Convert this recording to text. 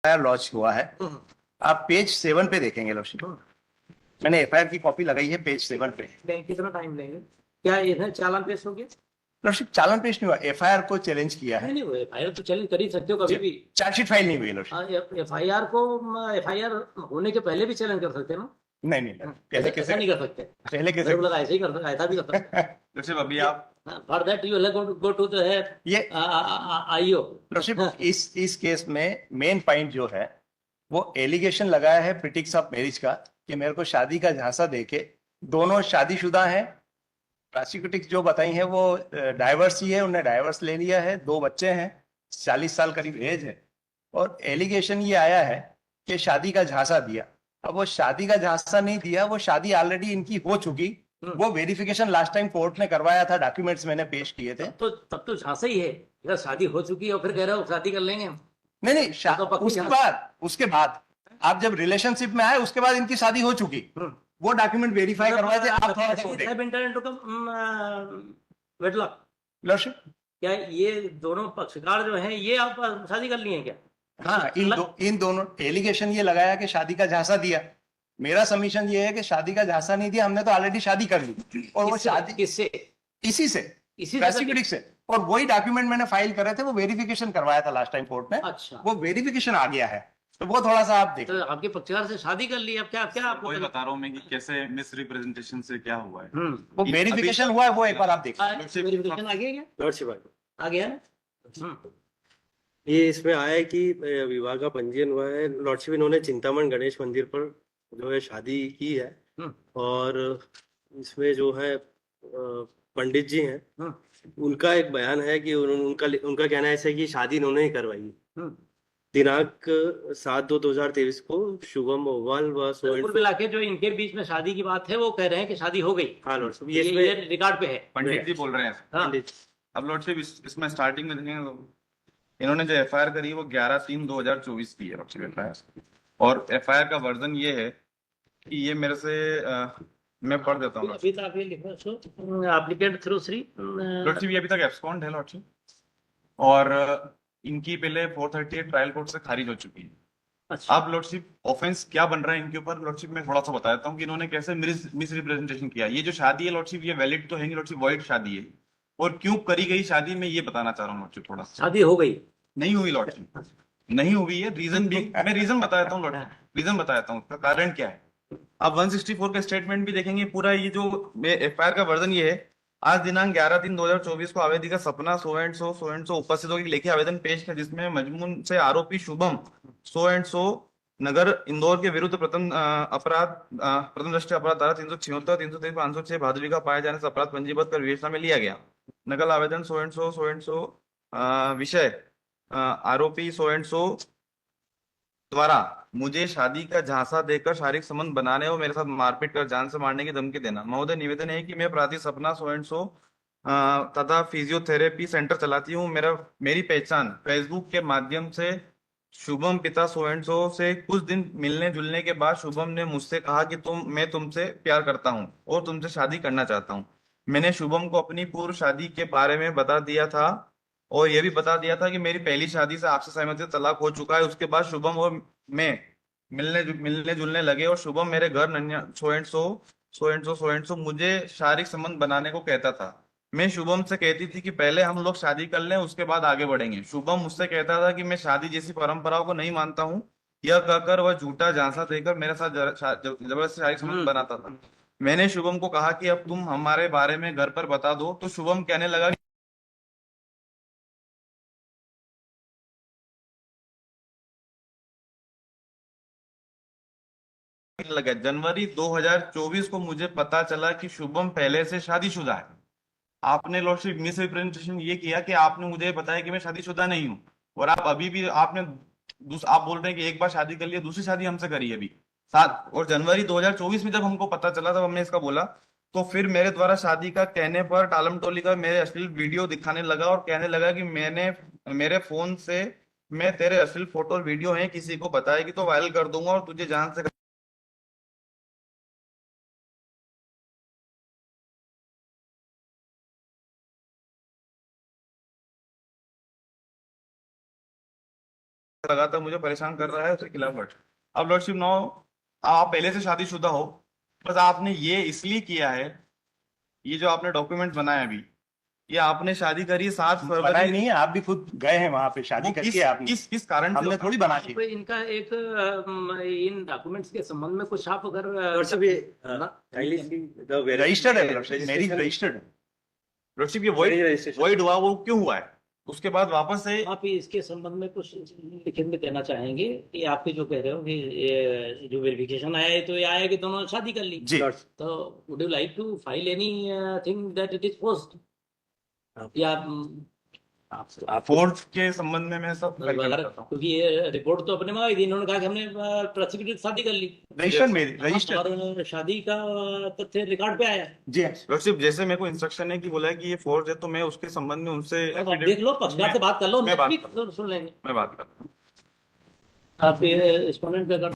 Launch हुआ है। आप पेज 7 पे देखेंगे लॉर्डशिप। मैंने एफआईआर की कॉपी लगाई है पेज 7 पे। कितना टाइम लेंगे? क्या इधर चालान पेश हो गया? लॉर्डशिप चालान पेश नहीं हुआ, एफआईआर को चैलेंज किया है। नहीं, वो एफआईआर तो चैलेंज कर ही सकते हो कभी भी। चार्जशीट फाइल नहीं हुई लॉर्डशिप। एफआईआर को एफआईआर होने के पहले भी चैलेंज कर सकते हैं ना? नहीं नहीं, पहले ऐसा कैसे नहीं कर सकते। पहले कैसे मेरे को लगा ऐसे ही कर सकते, ऐसा भी कर सकते हैं। जैसे अभी आप for that you go to the ये आईओ। लॉर्डशिप इस केस में मेन पॉइंट जो है वो एलिगेशन लगाया है प्रिटिक्स ऑफ मैरिज का कि मेरे को शादी का झांसा देके, दोनों शादीशुदा हैं। प्रोसिक्यूटिव जो बताई है वो डाइवर्स ही है, उन्हें डाइवर्स ले लिया है, 2 बच्चे हैं, 40 साल करीब एज है। और एलिगेशन ये आया है कि शादी का झांसा दिया। अब वो शादी का झांसा नहीं दिया, वो शादी ऑलरेडी इनकी हो चुकी। वो वेरिफिकेशन लास्ट टाइम कोर्ट ने करवाया था, डॉक्यूमेंट्स मैंने पेश किए थे। तब तो झांसा ही है। अगर शादी हो चुकी है और फिर कह रहे हो शादी कर लेंगे। नहीं नहीं, उसके बाद आप जब रिलेशनशिप में आए उसके बाद इनकी शादी हो चुकी। वो डॉक्यूमेंट वेरीफाई करवाए थे आप थोड़ा सा वेटलॉक। लॉर्डशिप क्या ये दोनों पक्षकार जो हैं ये आप शादी कर लिए हैं क्या? हाँ, इन दोनों एलिगेशन ये लगाया कि शादी का झांसा दिया। मेरा सबमिशन ये है कि शादी का झांसा नहीं दिया, हमने तो ऑलरेडी शादी कर ली। और वो शादी किससे? इसी से, प्रोसिक्यूटिव से। और वही डॉक्यूमेंट मैंने फाइल करे थे, वो वेरिफिकेशन करवाया था लास्ट टाइम कोर्ट में। अच्छा, वो वेरिफिकेशन आ गया है, तो वो थोड़ा सा आप देखो। तो आपके पक्षकार से शादी कर ली, अब क्या क्या आपको वही बता रहा हूँ मैं कि कैसे मिस रिप्रेजेंटेशन से क्या हुआ है। वो वेरिफिकेशन हुआ है, वो एक बार आप देखो। वेरिफिकेशन आ गया क्या? लॉर्डशिप आ गया ना? ये इसमें आया है कि विवाह का पंजीयन हुआ है। लॉर्डशिप इन्होंने चिंतामण गणेश मंदिर पर जो है शादी की है। और इसमें जो है पंडित जी हैं, उनका एक बयान है कि उनका कहना ऐसा है कि शादी इन्होंने ही करवाई। दिनांक 7/2/2023 को शुभम ओवाल व कुल मिला के जो इनके बीच में शादी की बात है वो कह रहे हैं कि शादी हो गई। हाँ लॉर्डशिप, ये रिकॉर्ड पे है। पंडित जी बोल रहे हैं। हाँ। अब लॉर्डशिप इसमें स्टार्टिंग में देखेंगे तो इन्होंने जो एफआईआर करी वो 11/3/2024 की है लॉर्डशिप एफआईआर। और एफआईआर का वर्जन ये है कि ये मेरे से मैं पढ़ देता हूँ अभी तक ये लिखो सो एप्लीकेंट थ्रू श्री लॉर्डशिप। ये अभी तक एब्सकॉन्ड है लॉर्डशिप, और इनकी पहले 438 ट्रायल कोर्ट से खारिज हो चुकी है। अच्छा। अब लॉर्डशिप ऑफेंस क्या बन रहा है इनके ऊपर लॉर्डशिप में थोड़ा सा बता देता हूँ कि इन्होंने कैसे मिस रिप्रेजेंटेशन किया। ये जो शादी है लॉर्डशिप ये वैलिड तो है नहीं लॉर्डशिप, वॉइड शादी है। और क्यों करी गई शादी में ये बताना चाह रहा हूँ लॉर्डशिप थोड़ा सा। शादी हो गई? नहीं हुई लॉर्डशिप, नहीं हुई है। रीजन भी मैं रीजन बता देता हूँ लॉर्डशिप, रीजन बता देता हूँ उसका कारण क्या है। अब 164 का स्टेटमेंट भी देखेंगे पूरा। ये जो एफआईआर का वर्जन ये है, आज दिनांक 11/3/2024 को आवेदी का सपना सो एंड सो उपस्थितों की लेखी आवेदन पेश है, जिसमें मजमून से आरोपी शुभम सो नगर इंदौर के विरुद्ध प्रथम दृष्टि अपराध धारा 376, 323, 506 भादवी का पाए जाने से अपराध पंजीबद्ध कर विवेचना में लिया गया। नकल आवेदन सो विषय आरोपी सो द्वारा मुझे शादी का झांसा देकर शारीरिक संबंध बनाने और मेरे साथ मारपीट कर जान से मारने की धमकी देना। महोदय, निवेदन है कि मैं अपराधी सपना सो तथा फिजियोथेरेपी सेंटर चलाती हूँ। मेरी पहचान फेसबुक के माध्यम से शुभम पिता सो से कुछ दिन मिलने जुलने के बाद शुभम ने मुझसे कहा कि मैं तुमसे प्यार करता हूँ और तुमसे शादी करना चाहता हूँ। मैंने शुभम को अपनी पूर्व शादी के बारे में बता दिया था और यह भी बता दिया था कि मेरी पहली शादी से आपसे सहमति से तलाक हो चुका है। उसके बाद शुभम और मैं मिलने जुलने लगे और शुभम मेरे घर नन्या सो मुझे शारीरिक संबंध बनाने को कहता था। मैं शुभम से कहती थी कि पहले हम लोग शादी कर लें, उसके बाद आगे बढ़ेंगे। शुभम मुझसे कहता था कि मैं शादी जैसी परंपराओं को नहीं मानता हूँ। यह कहकर वह झूठा झांसा देकर मेरे साथ जबरदस्ती शारीरिक संबंध बनाता था। मैंने शुभम को कहा कि अब तुम हमारे बारे में घर पर बता दो, तो शुभम कहने लगा लगा। जनवरी 2024 को मुझे पता चला कि शुभम पहले से शादीशुदा है। आपने लॉर्डशिप मिस रिप्रेजेंटेशन ये किया कि आपने मुझे बताया कि मैं शादीशुदा नहीं हूँ, और आप अभी भी आप बोल रहे हैं कि एक बार शादी कर लिया, दूसरी शादी हमसे करी है अभी साथ। और जनवरी 2024 में जब हमको पता चला तब हमने इसका बोला, तो फिर मेरे द्वारा शादी का कहने पर टालम टोली का मेरे अश्लील वीडियो दिखाने लगा और कहने लगा कि मेरे फोन से मैं तेरे अश्लील फोटो और वीडियो हैं, किसी को बताएगी तो वायरल कर दूंगा और तुझे जान से लगातार मुझे परेशान कर रहा है, उसके खिलाफ लड़। अब लॉर्डशिप नो, आप पहले से शादीशुदा हो, बस आपने ये इसलिए किया है, ये जो आपने डॉक्यूमेंट बनाया अभी, ये आपने शादी करी 7 बनाया फरवरी, नहीं है, आप भी खुद गए हैं वहां पे, शादी वो करके किस आपने, किस किस कारण से हमने थोड़ी बना आप दी। इनका एक इन डॉक्यूमेंट्स के संबंध में कुछ आप अगर लॉर्डशिप ये ना- काइंडली सी द रजिस्टर्ड है, मैरिज रजिस्टर्ड है। लॉर्डशिप ये Registration. वॉइड हुआ, वो क्यों हुआ है? उसके बाद वापस से आप इसके संबंध में कुछ लिखित में कहना चाहेंगे कि आपके जो कह रहे हो कि ये जो वेरिफिकेशन आया है तो ये आया कि दोनों शादी कर ली, जी, तो would you like to file anything that it is post या फोर्थ के संबंध में मैं सब करना वगैरह, चाहता हूँ। क्योंकि ये रिपोर्ट तो अपने मंगाई थी, इन्होंने कहा कि हमने प्रोसिक्यूटेड शादी कर ली रजिस्टर्ड मैरिज, रजिस्टर्ड। और शादी का तथ्य रिकॉर्ड पे आया। जी, लॉर्डशिप जैसे मेरे को इंस्ट्रक्शन है कि बोला है कि ये फोर्स है, तो मैं उसके संबंध में उनसे अब आप देख लो, पक्षकार से बात कर लो, मैं बात next week सुन लेंगे। मैं बात करता हूँ। आप ये रिस्पोंडेंट पे कर